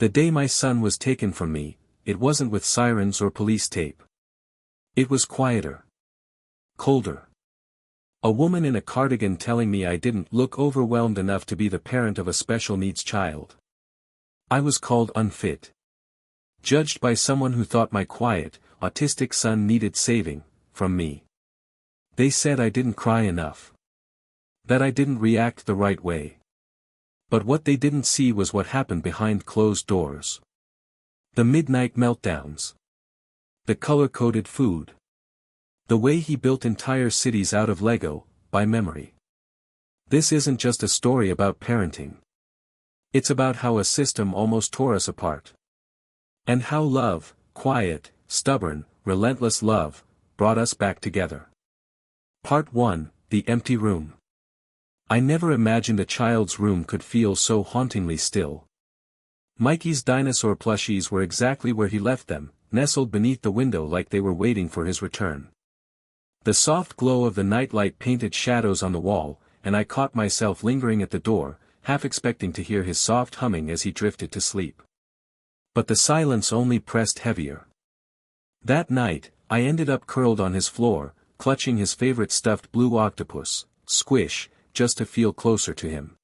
The day my son was taken from me, it wasn't with sirens or police tape. It was quieter. Colder. A woman in a cardigan telling me I didn't look overwhelmed enough to be the parent of a special needs child. I was called unfit. Judged by someone who thought my quiet, autistic son needed saving, from me. They said I didn't cry enough. That I didn't react the right way. But what they didn't see was what happened behind closed doors. The midnight meltdowns. The color-coded food. The way he built entire cities out of Lego, by memory. This isn't just a story about parenting. It's about how a system almost tore us apart. And how love, quiet, stubborn, relentless love, brought us back together. Part 1, The Empty Room. I never imagined a child's room could feel so hauntingly still. Mikey's dinosaur plushies were exactly where he left them, nestled beneath the window like they were waiting for his return. The soft glow of the nightlight painted shadows on the wall, and I caught myself lingering at the door, half expecting to hear his soft humming as he drifted to sleep. But the silence only pressed heavier. That night, I ended up curled on his floor, clutching his favorite stuffed blue octopus, Squish, just to feel closer to him.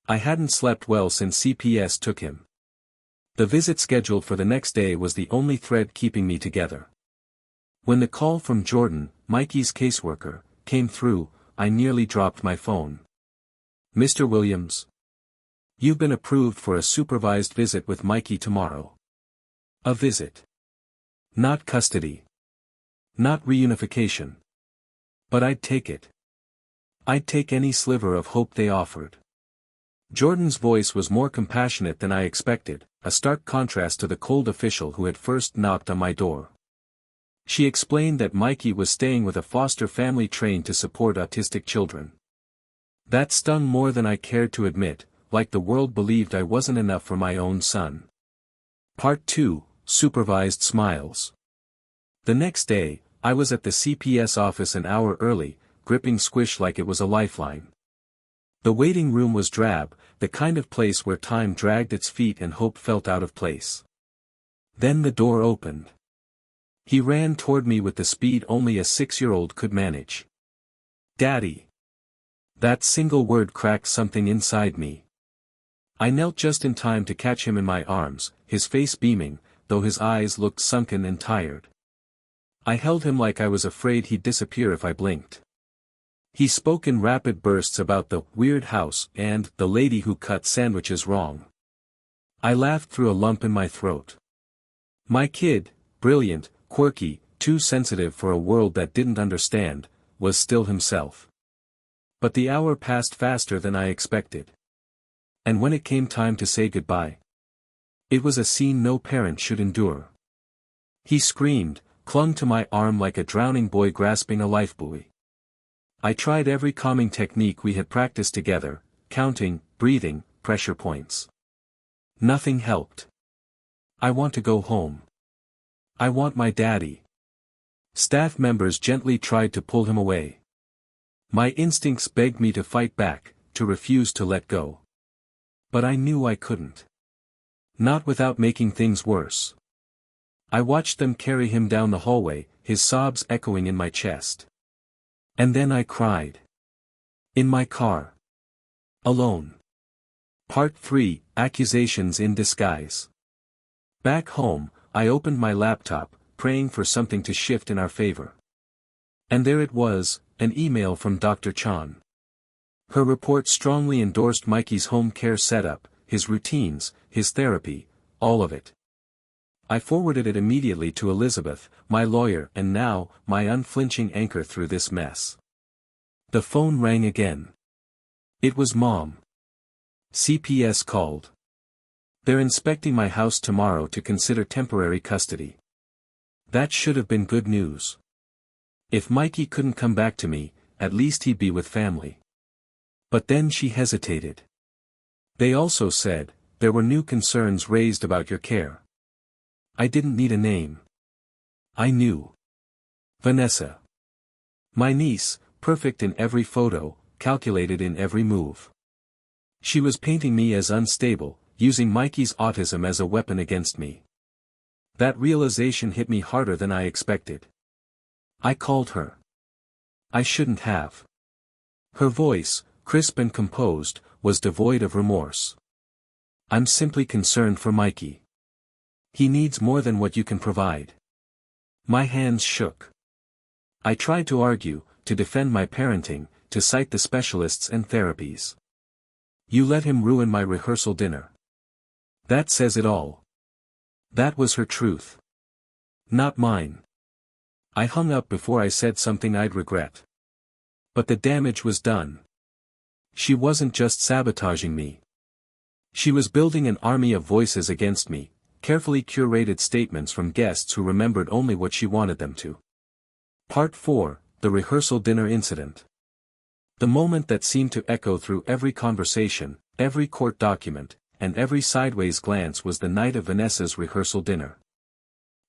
I hadn't slept well since CPS took him. The visit scheduled for the next day was the only thread keeping me together. When the call from Jordan, Mikey's caseworker, came through, I nearly dropped my phone. "Mr. Williams. You've been approved for a supervised visit with Mikey tomorrow." A visit. Not custody. Not reunification. But I'd take it. I'd take any sliver of hope they offered. Jordan's voice was more compassionate than I expected, a stark contrast to the cold official who had first knocked on my door. She explained that Mikey was staying with a foster family trained to support autistic children. That stung more than I cared to admit, like the world believed I wasn't enough for my own son. Part 2, Supervised Smiles. The next day, I was at the CPS office an hour early, gripping Squish like it was a lifeline. The waiting room was drab, the kind of place where time dragged its feet and hope felt out of place. Then the door opened. He ran toward me with the speed only a 6-year-old could manage. "Daddy." That single word cracked something inside me. I knelt just in time to catch him in my arms, his face beaming, though his eyes looked sunken and tired. I held him like I was afraid he'd disappear if I blinked. He spoke in rapid bursts about the weird house and the lady who cut sandwiches wrong. I laughed through a lump in my throat. My kid, brilliant, quirky, too sensitive for a world that didn't understand, was still himself. But the hour passed faster than I expected. And when it came time to say goodbye, it was a scene no parent should endure. He screamed, clung to my arm like a drowning boy grasping a lifebuoy. I tried every calming technique we had practiced together, counting, breathing, pressure points. Nothing helped. "I want to go home. I want my daddy." Staff members gently tried to pull him away. My instincts begged me to fight back, to refuse to let go. But I knew I couldn't. Not without making things worse. I watched them carry him down the hallway, his sobs echoing in my chest. And then I cried. In my car. Alone. Part 3, Accusations in Disguise. Back home, I opened my laptop, praying for something to shift in our favor. And there it was, an email from Dr. Chan. Her report strongly endorsed Mikey's home care setup, his routines, his therapy, all of it. I forwarded it immediately to Elizabeth, my lawyer and now, my unflinching anchor through this mess. The phone rang again. It was Mom. CPS called. "They're inspecting my house tomorrow to consider temporary custody." That should have been good news. If Mikey couldn't come back to me, at least he'd be with family. But then she hesitated. "They also said, there were new concerns raised about your care." I didn't need a name. I knew. Vanessa. My niece, perfect in every photo, calculated in every move. She was painting me as unstable, using Mikey's autism as a weapon against me. That realization hit me harder than I expected. I called her. I shouldn't have. Her voice, crisp and composed, was devoid of remorse. I'm simply concerned for Mikey. He needs more than what you can provide. My hands shook. I tried to argue, to defend my parenting, to cite the specialists and therapies. You let him ruin my rehearsal dinner. That says it all. That was her truth. Not mine. I hung up before I said something I'd regret. But the damage was done. She wasn't just sabotaging me. She was building an army of voices against me, carefully curated statements from guests who remembered only what she wanted them to. Part 4, The Rehearsal Dinner Incident. The moment that seemed to echo through every conversation, every court document, and every sideways glance was the night of Vanessa's rehearsal dinner.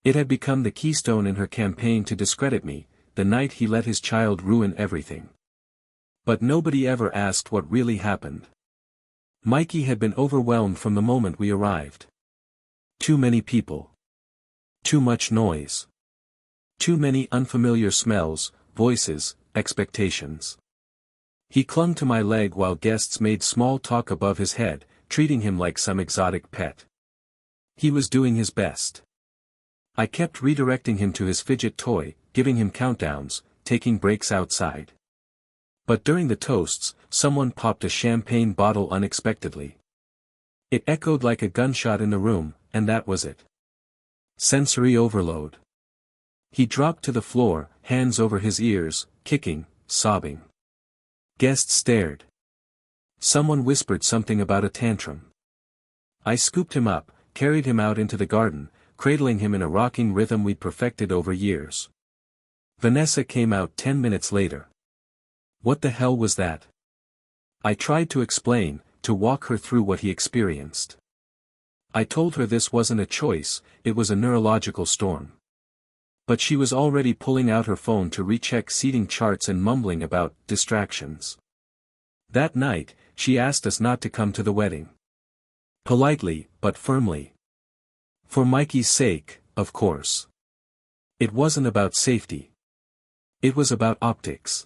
It had become the keystone in her campaign to discredit me, the night he let his child ruin everything. But nobody ever asked what really happened. Mikey had been overwhelmed from the moment we arrived. Too many people. Too much noise. Too many unfamiliar smells, voices, expectations. He clung to my leg while guests made small talk above his head, treating him like some exotic pet. He was doing his best. I kept redirecting him to his fidget toy, giving him countdowns, taking breaks outside. But during the toasts, someone popped a champagne bottle unexpectedly. It echoed like a gunshot in the room, and that was it. Sensory overload. He dropped to the floor, hands over his ears, kicking, sobbing. Guests stared. Someone whispered something about a tantrum. I scooped him up, carried him out into the garden, cradling him in a rocking rhythm we'd perfected over years. Vanessa came out 10 minutes later. What the hell was that? I tried to explain, to walk her through what he experienced. I told her this wasn't a choice, it was a neurological storm. But she was already pulling out her phone to recheck seating charts and mumbling about distractions. That night, she asked us not to come to the wedding. Politely, but firmly. For Mikey's sake, of course. It wasn't about safety. It was about optics.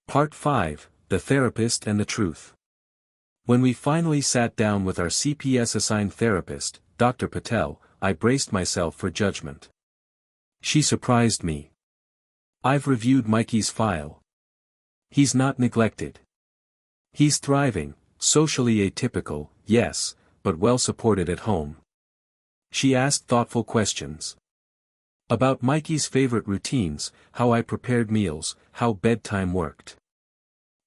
Part 5, The Therapist and the Truth. When we finally sat down with our CPS-assigned therapist, Dr. Patel, I braced myself for judgment. She surprised me. I've reviewed Mikey's file. He's not neglected. He's thriving, socially atypical, yes, but well supported at home. She asked thoughtful questions. About Mikey's favorite routines, how I prepared meals, how bedtime worked.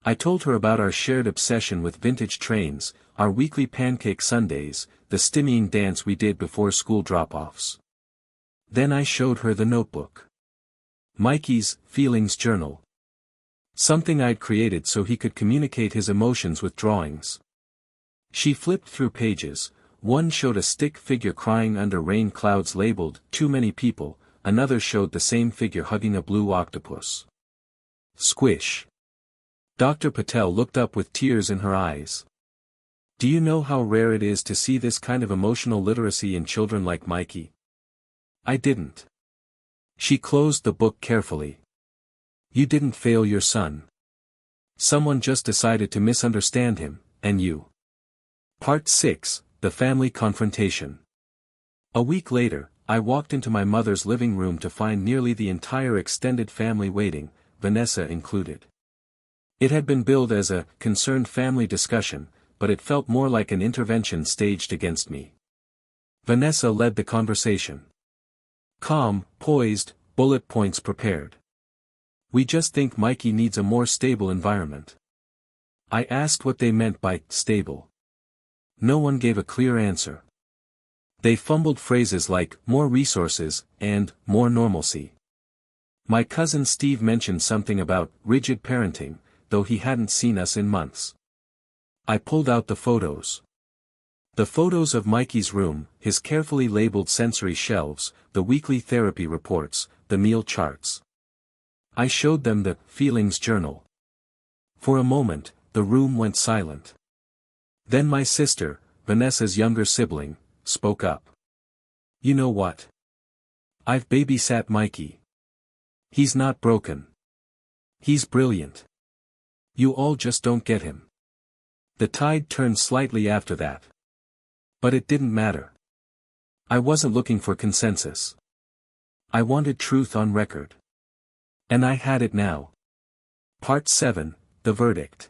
I told her about our shared obsession with vintage trains, our weekly pancake Sundays, the stimmying dance we did before school drop-offs. Then I showed her the notebook. Mikey's feelings journal. Something I'd created so he could communicate his emotions with drawings. She flipped through pages. One showed a stick figure crying under rain clouds labeled, "Too many people," another showed the same figure hugging a blue octopus. Squish. Dr. Patel looked up with tears in her eyes. Do you know how rare it is to see this kind of emotional literacy in children like Mikey? I didn't. She closed the book carefully. You didn't fail your son. Someone just decided to misunderstand him, and you. Part 6, The Family Confrontation. A week later, I walked into my mother's living room to find nearly the entire extended family waiting, Vanessa included. It had been billed as a concerned family discussion, but it felt more like an intervention staged against me. Vanessa led the conversation. Calm, poised, bullet points prepared. We just think Mikey needs a more stable environment. I asked what they meant by stable. No one gave a clear answer. They fumbled phrases like more resources and more normalcy. My cousin Steve mentioned something about rigid parenting, though he hadn't seen us in months. I pulled out the photos. The photos of Mikey's room, his carefully labeled sensory shelves, the weekly therapy reports, the meal charts. I showed them the feelings journal. For a moment, the room went silent. Then my sister, Vanessa's younger sibling, spoke up. You know what? I've babysat Mikey. He's not broken. He's brilliant. You all just don't get him. The tide turned slightly after that. But it didn't matter. I wasn't looking for consensus. I wanted truth on record. And I had it now. Part 7, The Verdict.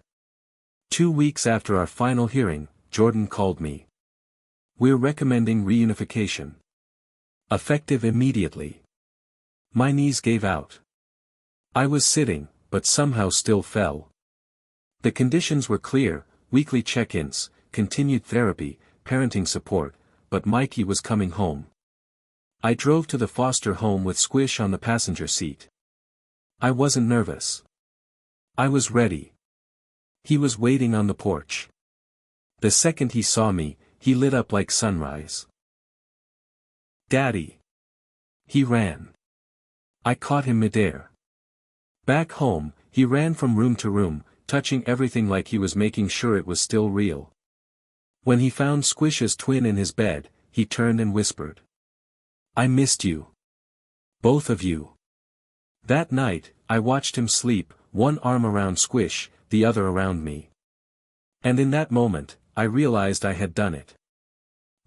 2 weeks after our final hearing, Jordan called me. We're recommending reunification. Effective immediately. My knees gave out. I was sitting, but somehow still fell. The conditions were clear: weekly check-ins, continued therapy, parenting support, but Mikey was coming home. I drove to the foster home with Squish on the passenger seat. I wasn't nervous. I was ready. He was waiting on the porch. The second he saw me, he lit up like sunrise. Daddy! He ran. I caught him midair. Back home, he ran from room to room, touching everything like he was making sure it was still real. When he found Squish's twin in his bed, he turned and whispered. I missed you. Both of you. That night, I watched him sleep, one arm around Squish, the other around me. And in that moment, I realized I had done it.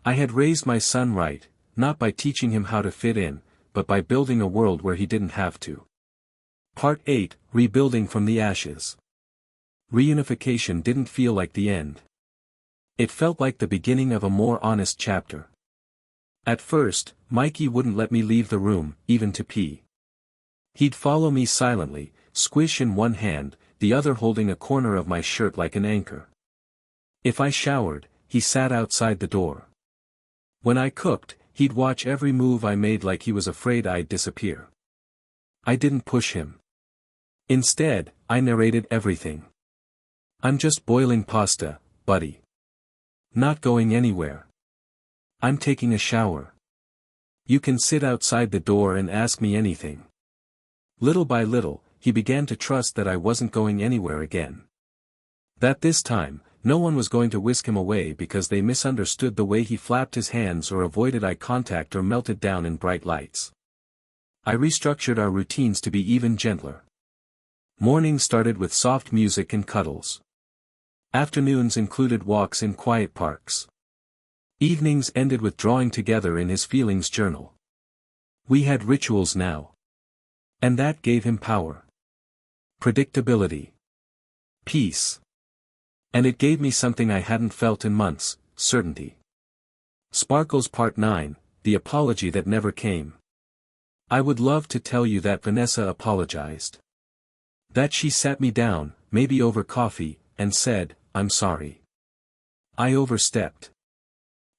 I had raised my son right, not by teaching him how to fit in, but by building a world where he didn't have to. Part 8, Rebuilding from the Ashes. Reunification didn't feel like the end. It felt like the beginning of a more honest chapter. At first, Mikey wouldn't let me leave the room, even to pee. He'd follow me silently, Squish in one hand, the other holding a corner of my shirt like an anchor. If I showered, he sat outside the door. When I cooked, he'd watch every move I made like he was afraid I'd disappear. I didn't push him. Instead, I narrated everything. I'm just boiling pasta, buddy. Not going anywhere. I'm taking a shower. You can sit outside the door and ask me anything. Little by little, he began to trust that I wasn't going anywhere again. That this time, no one was going to whisk him away because they misunderstood the way he flapped his hands or avoided eye contact or melted down in bright lights. I restructured our routines to be even gentler. Mornings started with soft music and cuddles. Afternoons included walks in quiet parks. Evenings ended with drawing together in his feelings journal. We had rituals now. And that gave him power. Predictability. Peace. And it gave me something I hadn't felt in months: certainty. Sparkles Part 9, The Apology That Never Came. I would love to tell you that Vanessa apologized. That she sat me down, maybe over coffee, and said, I'm sorry. I overstepped.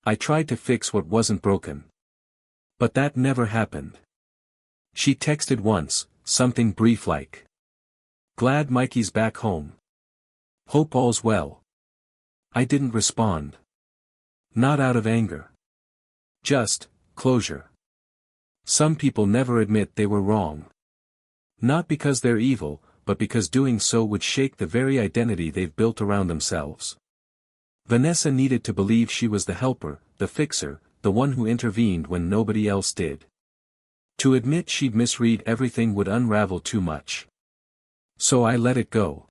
I tried to fix what wasn't broken. But that never happened. She texted once, something brief like, glad Mikey's back home. Hope all's well. I didn't respond. Not out of anger. Just closure. Some people never admit they were wrong. Not because they're evil, but because doing so would shake the very identity they've built around themselves. Vanessa needed to believe she was the helper, the fixer, the one who intervened when nobody else did. To admit she'd misread everything would unravel too much. So I let it go.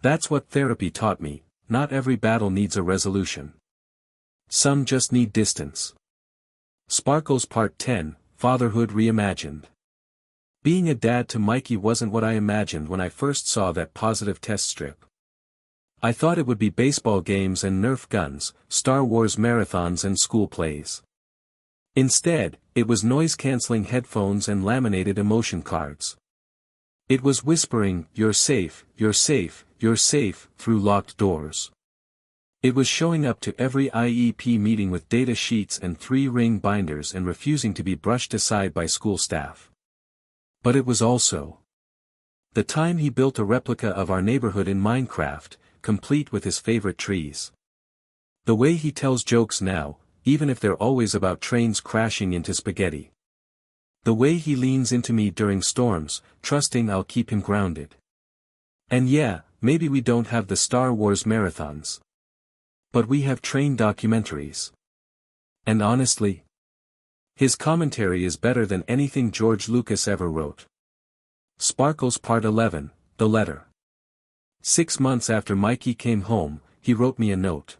That's what therapy taught me: not every battle needs a resolution. Some just need distance. Sparkles Part 10, Fatherhood Reimagined. Being a dad to Mikey wasn't what I imagined when I first saw that positive test strip. I thought it would be baseball games and Nerf guns, Star Wars marathons and school plays. Instead, it was noise-canceling headphones and laminated emotion cards. It was whispering, "You're safe, you're safe, you're safe," through locked doors. It was showing up to every IEP meeting with data sheets and 3-ring binders and refusing to be brushed aside by school staff. But it was also the time he built a replica of our neighborhood in Minecraft, complete with his favorite trees. The way he tells jokes now, even if they're always about trains crashing into spaghetti. The way he leans into me during storms, trusting I'll keep him grounded. And yeah, maybe we don't have the Star Wars marathons. But we have trained documentaries. And honestly, his commentary is better than anything George Lucas ever wrote. Sparkles Part 11, The Letter. 6 months after Mikey came home, he wrote me a note.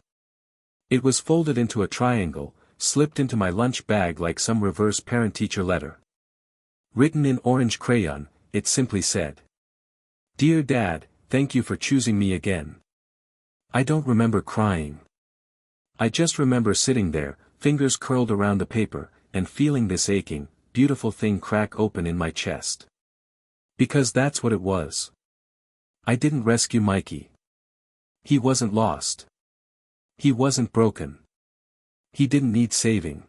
It was folded into a triangle, slipped into my lunch bag like some reverse parent-teacher letter. Written in orange crayon, it simply said, "Dear Dad, thank you for choosing me again." I don't remember crying. I just remember sitting there, fingers curled around the paper, and feeling this aching, beautiful thing crack open in my chest. Because that's what it was. I didn't rescue Mikey. He wasn't lost. He wasn't broken. He didn't need saving.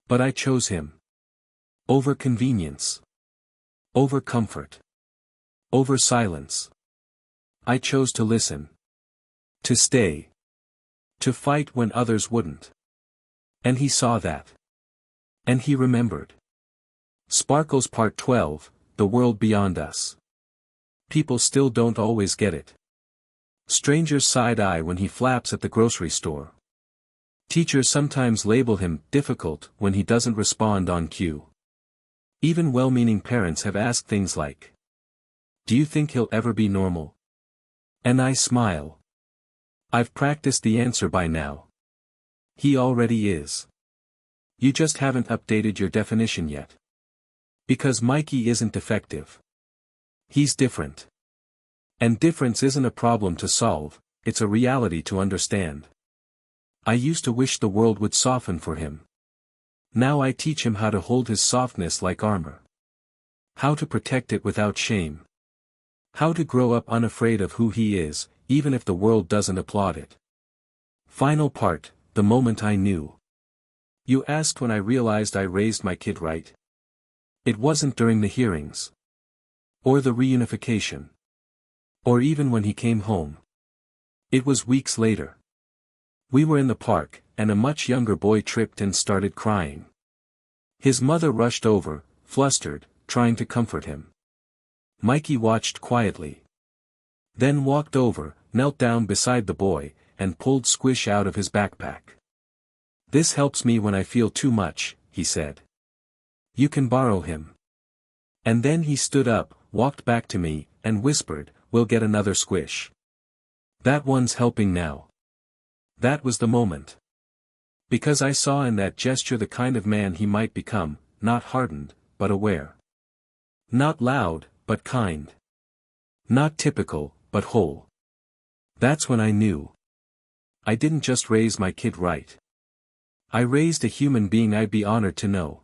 But I chose him. Over convenience. Over comfort. Over silence. I chose to listen. To stay. To fight when others wouldn't. And he saw that. And he remembered. Sparkles Part 12, The World Beyond Us. People still don't always get it. Strangers side-eye when he flaps at the grocery store. Teachers sometimes label him difficult when he doesn't respond on cue. Even well-meaning parents have asked things like, "Do you think he'll ever be normal?" And I smile. I've practiced the answer by now. He already is. You just haven't updated your definition yet. Because Mikey isn't defective. He's different. And difference isn't a problem to solve, it's a reality to understand. I used to wish the world would soften for him. Now I teach him how to hold his softness like armor. How to protect it without shame. How to grow up unafraid of who he is, even if the world doesn't applaud it. Final part, the moment I knew. You asked when I realized I raised my kid right. It wasn't during the hearings. Or the reunification. Or even when he came home. It was weeks later. We were in the park, and a much younger boy tripped and started crying. His mother rushed over, flustered, trying to comfort him. Mikey watched quietly. Then walked over, knelt down beside the boy, and pulled Squish out of his backpack. "This helps me when I feel too much," he said. "You can borrow him." And then he stood up, walked back to me, and whispered, "We'll get another Squish. That one's helping now." That was the moment. Because I saw in that gesture the kind of man he might become, not hardened, but aware. Not loud, but kind. Not typical, but whole. That's when I knew. I didn't just raise my kid right. I raised a human being I'd be honored to know.